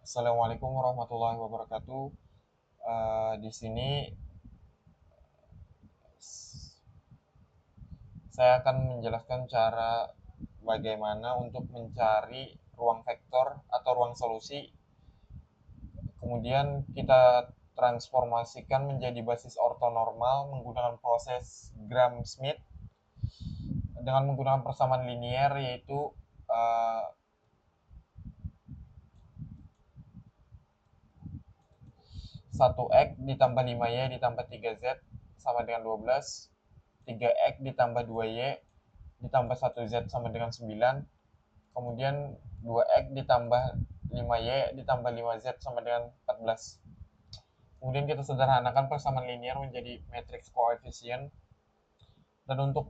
Assalamualaikum warahmatullahi wabarakatuh. Di sini saya akan menjelaskan cara bagaimana untuk mencari ruang vektor atau ruang solusi. Kemudian kita transformasikan menjadi basis ortonormal menggunakan proses Gram-Schmidt dengan menggunakan persamaan linier, yaitu uh, 1x ditambah 5y ditambah 3z sama dengan 12, 3x ditambah 2y ditambah 1z sama dengan 9, kemudian 2x ditambah 5y ditambah 5z sama dengan 14. Kemudian kita sederhanakan persamaan linier menjadi matriks koefisien. Dan untuk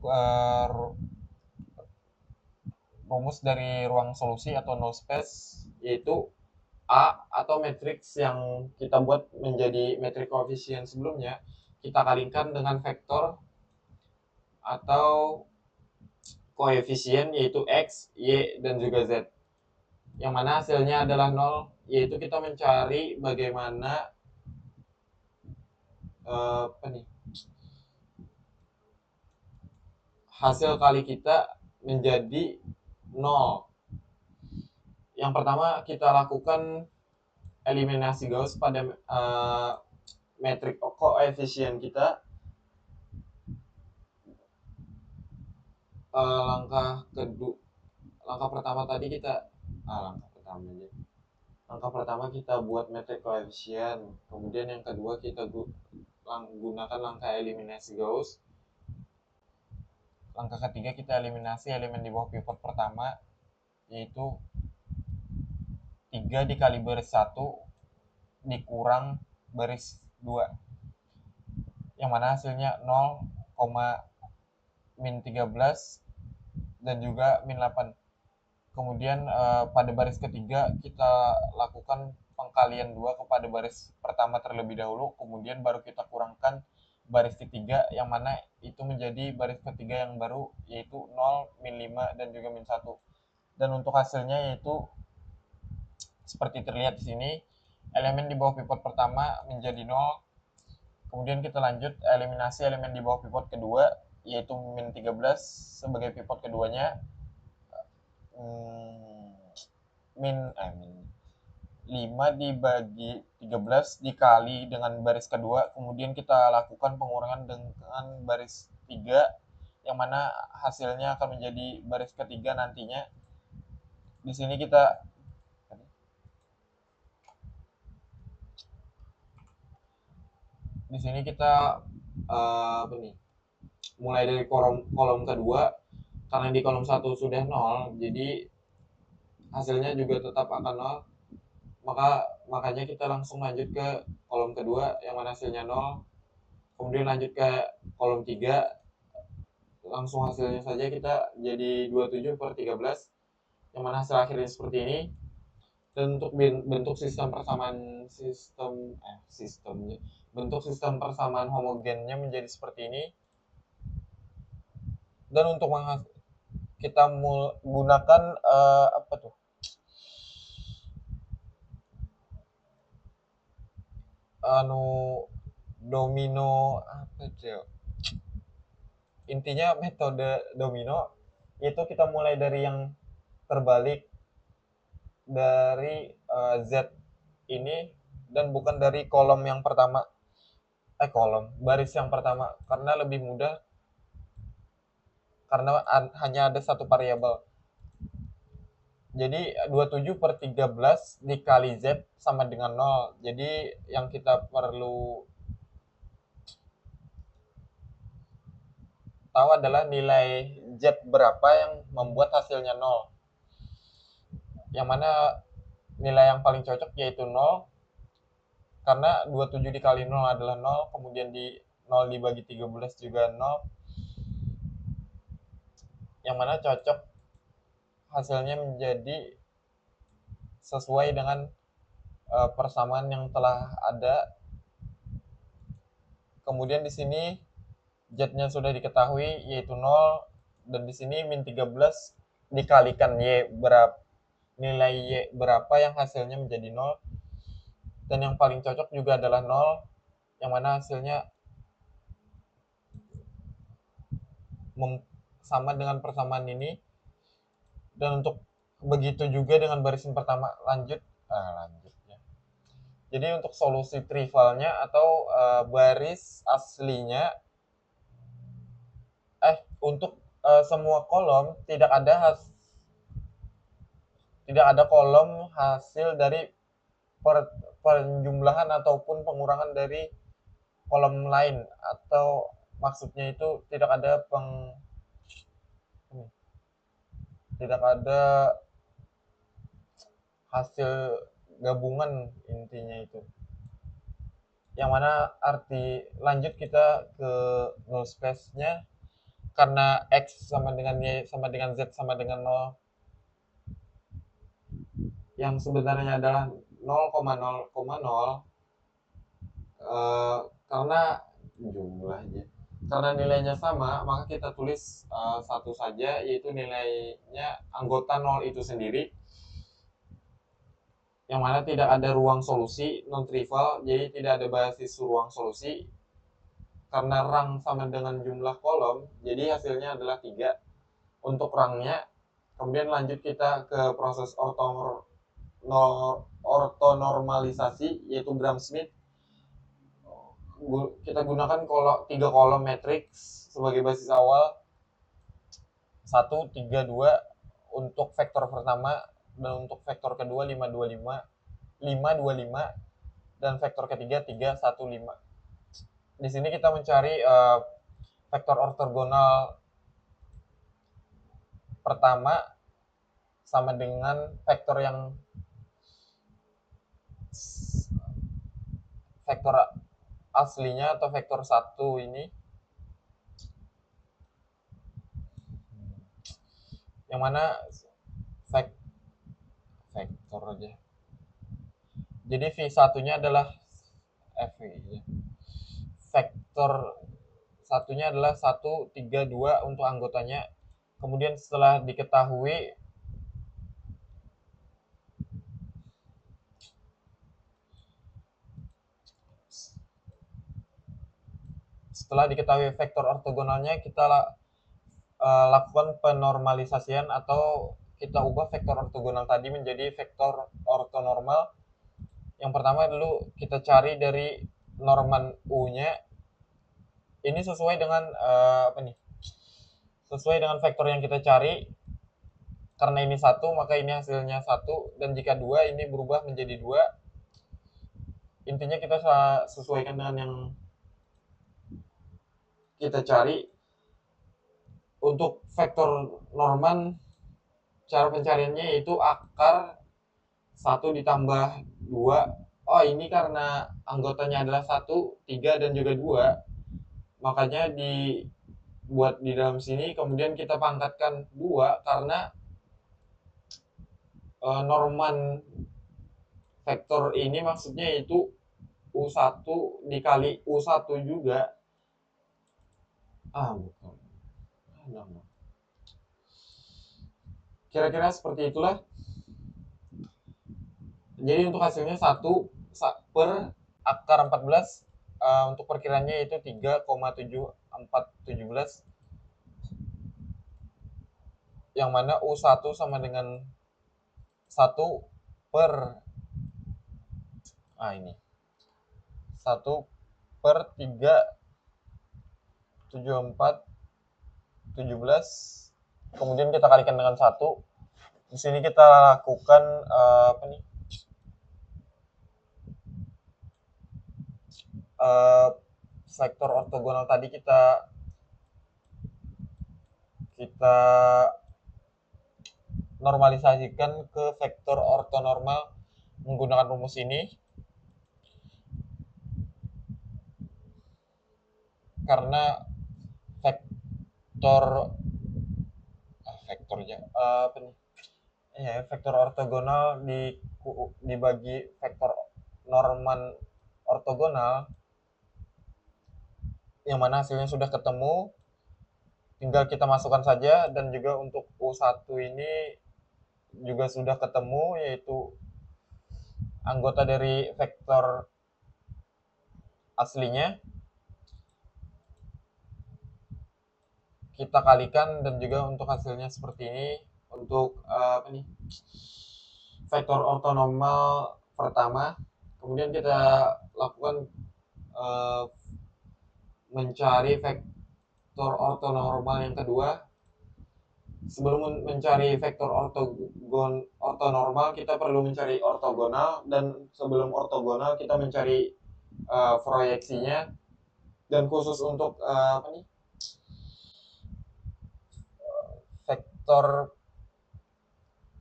rumus dari ruang solusi atau null space, yaitu A atau matriks yang kita buat menjadi matriks koefisien sebelumnya, kita kalikan dengan vektor atau koefisien, yaitu X, Y, dan juga Z, yang mana hasilnya adalah 0, yaitu kita mencari bagaimana hasil kali kita menjadi 0. Yang pertama kita lakukan eliminasi Gauss pada metrik koefisien kita. Langkah pertama kita buat metrik koefisien, kemudian yang kedua kita gunakan langkah eliminasi Gauss. Langkah ketiga kita eliminasi elemen di bawah pivot pertama, yaitu 3 dikali baris 1 dikurang baris 2, yang mana hasilnya 0, min 13 dan juga min 8. Kemudian pada baris ketiga kita lakukan pengkalian 2 kepada baris pertama terlebih dahulu, kemudian baru kita kurangkan baris ketiga, yang mana itu menjadi baris ketiga yang baru, yaitu 0, min 5, dan juga min 1. Dan untuk hasilnya yaitu seperti terlihat di sini, elemen di bawah pivot pertama menjadi 0. Kemudian kita lanjut eliminasi elemen di bawah pivot kedua, yaitu min 13 sebagai pivot keduanya. Min 5 dibagi 13 dikali dengan baris kedua, kemudian kita lakukan pengurangan dengan baris 3, yang mana hasilnya akan menjadi baris ketiga nantinya. Di sini kita mulai dari kolom kedua, karena di kolom 1 sudah 0, jadi hasilnya juga tetap akan 0. Makanya kita langsung lanjut ke kolom kedua yang mana hasilnya 0. Kemudian lanjut ke kolom 3, langsung hasilnya saja kita jadi 27 per 13, yang mana hasil akhirnya seperti ini. Dan untuk bentuk sistem persamaan homogennya menjadi seperti ini. Dan untuk kita gunakan domino, intinya metode domino, yaitu kita mulai dari yang terbalik dari Z ini, dan bukan dari kolom yang pertama, baris yang pertama, karena lebih mudah, karena hanya ada satu variabel. Jadi 27 per 13 dikali Z sama dengan 0. Jadi yang kita perlu tahu adalah nilai Z berapa yang membuat hasilnya 0. Yang mana nilai yang paling cocok yaitu 0, karena 27 dikali 0 adalah 0, kemudian 0 dibagi 13 juga 0, yang mana cocok hasilnya menjadi sesuai dengan persamaan yang telah ada. Kemudian di sini Z-nya sudah diketahui yaitu 0, dan di sini min 13 dikalikan Y berapa, nilai Y berapa yang hasilnya menjadi 0, dan yang paling cocok juga adalah 0, yang mana hasilnya sama dengan persamaan ini. Dan untuk begitu juga dengan barisan pertama. Lanjut ya. Jadi untuk solusi trivialnya atau baris aslinya, untuk semua kolom tidak ada kolom hasil dari penjumlahan ataupun pengurangan dari kolom lain, atau maksudnya itu tidak ada hasil gabungan, intinya itu. Yang mana arti lanjut kita ke null space-nya, karena X sama dengan Y sama dengan Z sama dengan 0, yang sebenarnya adalah 0,0,0, karena jumlahnya, karena nilainya sama, maka kita tulis satu saja, yaitu nilainya anggota 0 itu sendiri, yang mana tidak ada ruang solusi, non trivial, jadi tidak ada basis ruang solusi. Karena rang sama dengan jumlah kolom, jadi hasilnya adalah 3 untuk rangnya. Kemudian lanjut kita ke proses ortonormalisasi, yaitu Gram-Schmidt. Kita gunakan 3 kolom matriks sebagai basis awal, 1, 3, 2 untuk vektor pertama, dan untuk vektor kedua 5, 2, 5, 5, 2, 5, dan vektor ketiga 3, 1, 5. Di sini kita mencari vektor ortogonal pertama sama dengan vektor aslinya atau vektor 1 ini, yang mana vektor aja. Jadi V1-nya adalah vektor satunya adalah 1, 3, 2 untuk anggotanya. Kemudian setelah diketahui vektor ortogonalnya, kita lakukan penormalisasian atau kita ubah vektor ortogonal tadi menjadi vektor ortonormal. Yang pertama dulu kita cari dari norman U-nya. Ini sesuai dengan sesuai dengan vektor yang kita cari. Karena ini 1, maka ini hasilnya 1, dan jika 2, ini berubah menjadi 2. Intinya kita sesuaikan dengan yang kita cari. Untuk vektor Norman, cara pencariannya yaitu akar 1 ditambah 2. Oh, ini karena anggotanya adalah 1, 3, dan juga 2, makanya dibuat di dalam sini. Kemudian kita pangkatkan 2, karena Norman vektor ini maksudnya itu U1 dikali U1 juga. Bukan. Kira-kira seperti itulah. Jadi untuk hasilnya 1 per akar 14, untuk perkiraannya itu 3,7417, yang mana U1 sama dengan 1 per ini 1 per 3,7417. Kemudian kita kalikan dengan 1. Di sini kita lakukan vektor ortogonal tadi kita normalisasikan ke vektor ortonormal menggunakan rumus ini. Karena vektor ortogonal dibagi vektor Norman ortogonal, yang mana hasilnya sudah ketemu, tinggal kita masukkan saja. Dan juga untuk U1 ini juga sudah ketemu, yaitu anggota dari vektor aslinya kita kalikan, dan juga untuk hasilnya seperti ini. Untuk apa nih, vektor ortonormal pertama, kemudian kita lakukan mencari vektor ortonormal yang kedua. Sebelum mencari vektor ortonormal, kita perlu mencari ortogonal, dan sebelum ortogonal kita mencari proyeksinya. Dan khusus untuk apa nih, vektor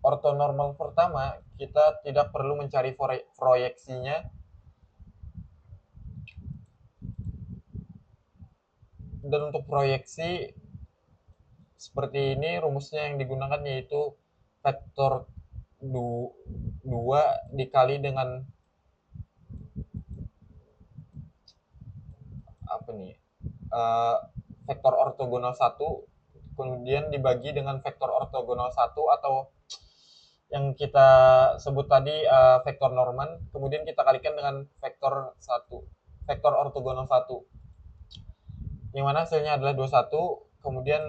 ortonormal pertama, kita tidak perlu mencari proyeksinya, dan untuk proyeksi seperti ini rumusnya yang digunakan, yaitu vektor 2 dikali dengan apa nih, vektor ortogonal 1, kemudian dibagi dengan vektor ortogonal 1, atau yang kita sebut tadi vektor Norman, kemudian kita kalikan dengan vektor 1, vektor ortogonal 1, yang mana hasilnya adalah 21. Kemudian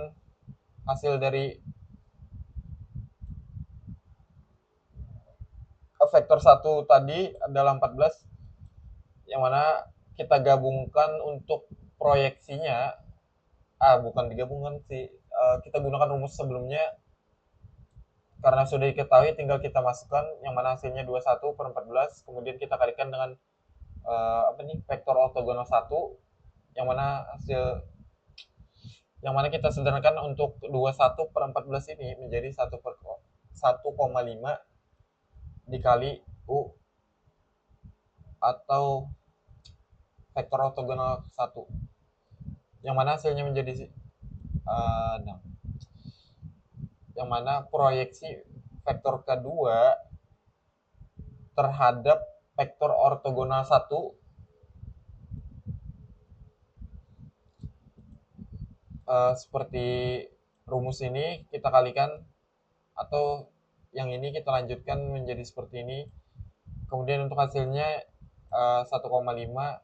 hasil dari vektor 1 tadi adalah 14, yang mana kita gabungkan untuk proyeksinya, bukan digabungkan sih, kita gunakan rumus sebelumnya. Karena sudah diketahui, tinggal kita masukkan, yang mana hasilnya 21/14, kemudian kita kalikan dengan apa nih, vektor ortogonal 1, yang mana kita sederhanakan untuk 21/14 ini menjadi 1,5 dikali U, atau vektor ortogonal 1, yang mana hasilnya menjadi 6. Yang mana proyeksi vektor kedua terhadap vektor ortogonal 1 seperti rumus ini kita kalikan, atau yang ini kita lanjutkan menjadi seperti ini. Kemudian untuk hasilnya 1,5,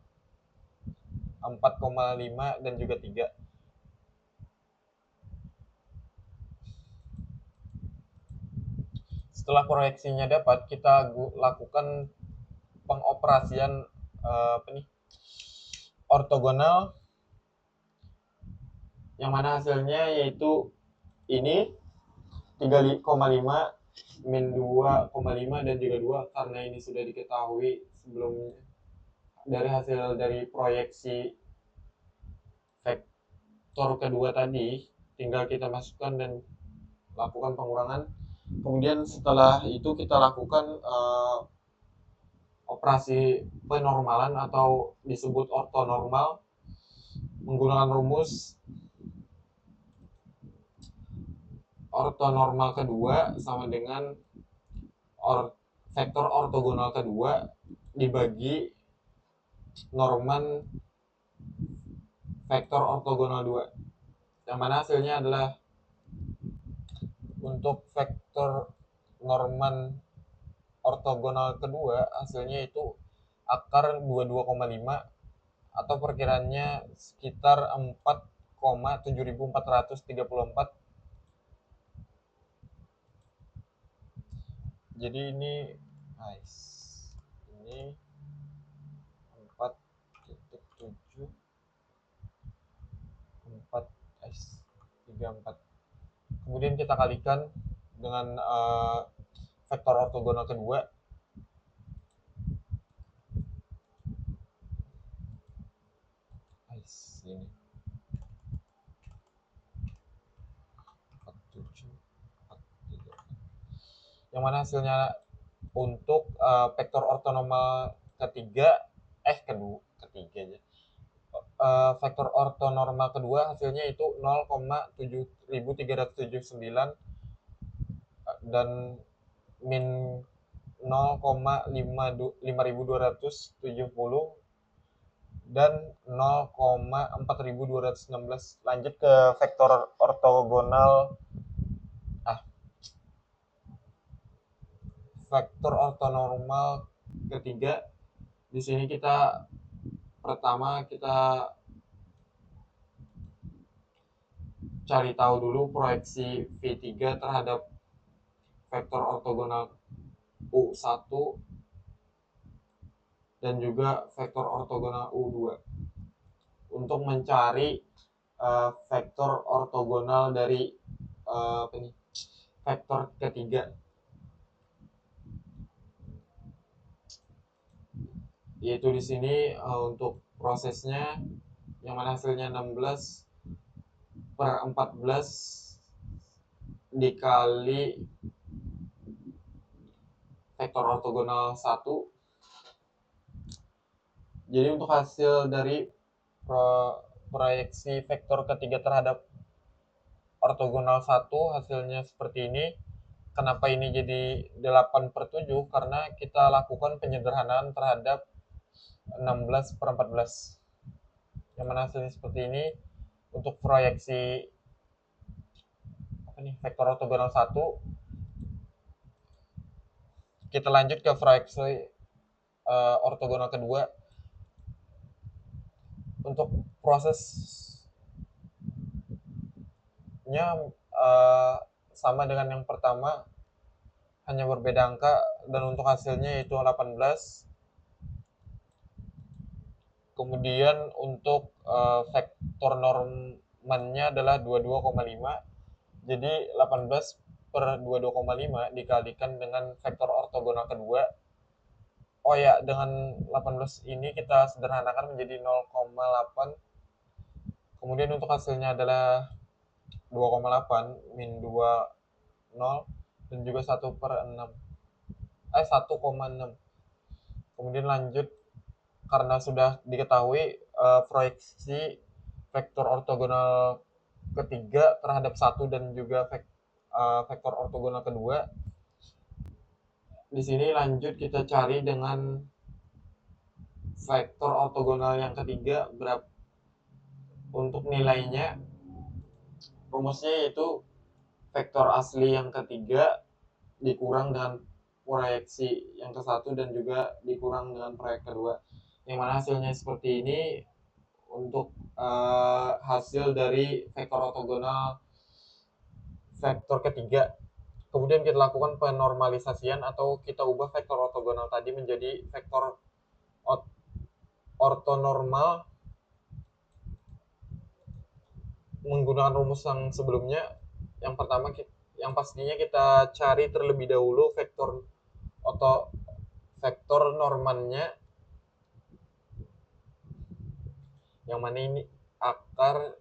4,5, dan juga 3. Setelah proyeksinya dapat, kita lakukan pengoperasian apa nih, ortogonal, yang mana hasilnya yaitu ini 3,5 min 2,5 dan juga 2, karena ini sudah diketahui sebelumnya dari hasil dari proyeksi vektor kedua tadi. Tinggal kita masukkan dan lakukan pengurangan. Kemudian setelah itu kita lakukan operasi penormalan atau disebut ortonormal menggunakan rumus ortonormal kedua sama dengan vektor ortogonal kedua dibagi Norman vektor ortogonal 2, yang mana hasilnya adalah untuk vektor Norman ortogonal kedua, hasilnya itu akar 22,5, atau perkiraannya sekitar 4,7434. Jadi ini nice, ini 4,7, 4,34. Kemudian kita kalikan dengan vektor ortogonal kedua. Nice, ini 4,7, 4,3. Yang mana hasilnya untuk vektor ortonormal ketiga aja. Vektor ortonormal kedua hasilnya itu 0,7379 dan min 0,5270 dan 0,4216. Lanjut ke vektor ortogonal vektor ortonormal ketiga. Di sini kita pertama kita cari tahu dulu proyeksi V3 terhadap vektor ortogonal U1 dan juga vektor ortogonal U2 untuk mencari vektor ortogonal dari vektor ketiga, yaitu di sini untuk prosesnya yang mana hasilnya 16/14 dikali vektor ortogonal 1. Jadi untuk hasil dari proyeksi vektor ketiga terhadap ortogonal 1 hasilnya seperti ini. Kenapa ini jadi 8/7? Karena kita lakukan penyederhanaan terhadap 16/14. Yang mana hasilnya seperti ini. Untuk proyeksi vektor ortogonal 1, kita lanjut ke proyeksi ortogonal kedua. Untuk prosesnya sama dengan yang pertama, hanya berbeda angka, dan untuk hasilnya yaitu 18. Kemudian untuk vektor normannya adalah 22,5. Jadi 18/22,5 dikalikan dengan vektor ortogonal kedua. Oh ya, dengan 18 ini kita sederhanakan menjadi 0,8. Kemudian untuk hasilnya adalah 2,8 min 2, 0, dan juga 1/6. 1,6. Kemudian lanjut, karena sudah diketahui proyeksi vektor ortogonal ketiga terhadap 1 dan juga vektor ortogonal kedua. Di sini lanjut kita cari dengan vektor ortogonal yang ketiga berapa untuk nilainya. Rumusnya yaitu vektor asli yang ketiga dikurang dengan proyeksi yang ke satu dan juga dikurang dengan proyek kedua, yang mana hasilnya seperti ini untuk hasil dari vektor ortogonal vektor ketiga. Kemudian kita lakukan penormalisasian atau kita ubah vektor ortogonal tadi menjadi vektor ortonormal menggunakan rumus yang sebelumnya. Yang pertama, yang pastinya kita cari terlebih dahulu vektor normannya, yang mana ini akar,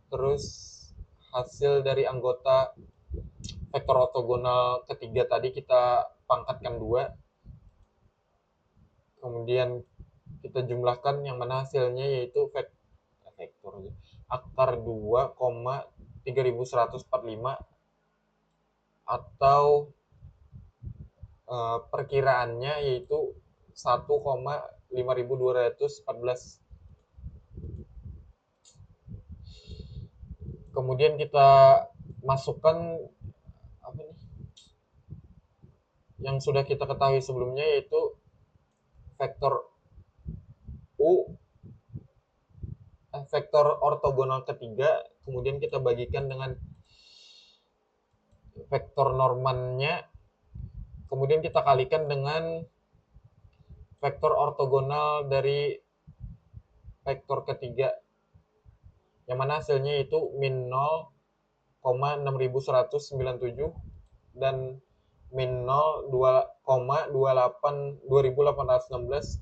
terus hasil dari anggota vektor ortogonal ketiga tadi kita pangkatkan 2. Kemudian kita jumlahkan, yang mana hasilnya yaitu vektor akar 2,3145 atau perkiraannya yaitu 1,5214. Kemudian kita masukkan yang sudah kita ketahui sebelumnya, yaitu vektor vektor ortogonal ketiga, kemudian kita bagikan dengan vektor normannya, kemudian kita kalikan dengan vektor ortogonal dari vektor ketiga, yang mana hasilnya itu min 0,6197 dan min 0,2816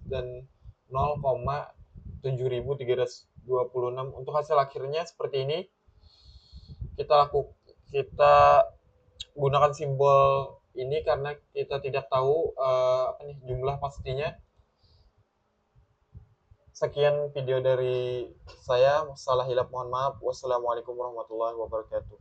dan 0,7326. Untuk hasil akhirnya seperti ini. Kita gunakan simbol ini karena kita tidak tahu jumlah pastinya. Sekian video dari saya. Salah hilap mohon maaf. Wassalamualaikum warahmatullahi wabarakatuh.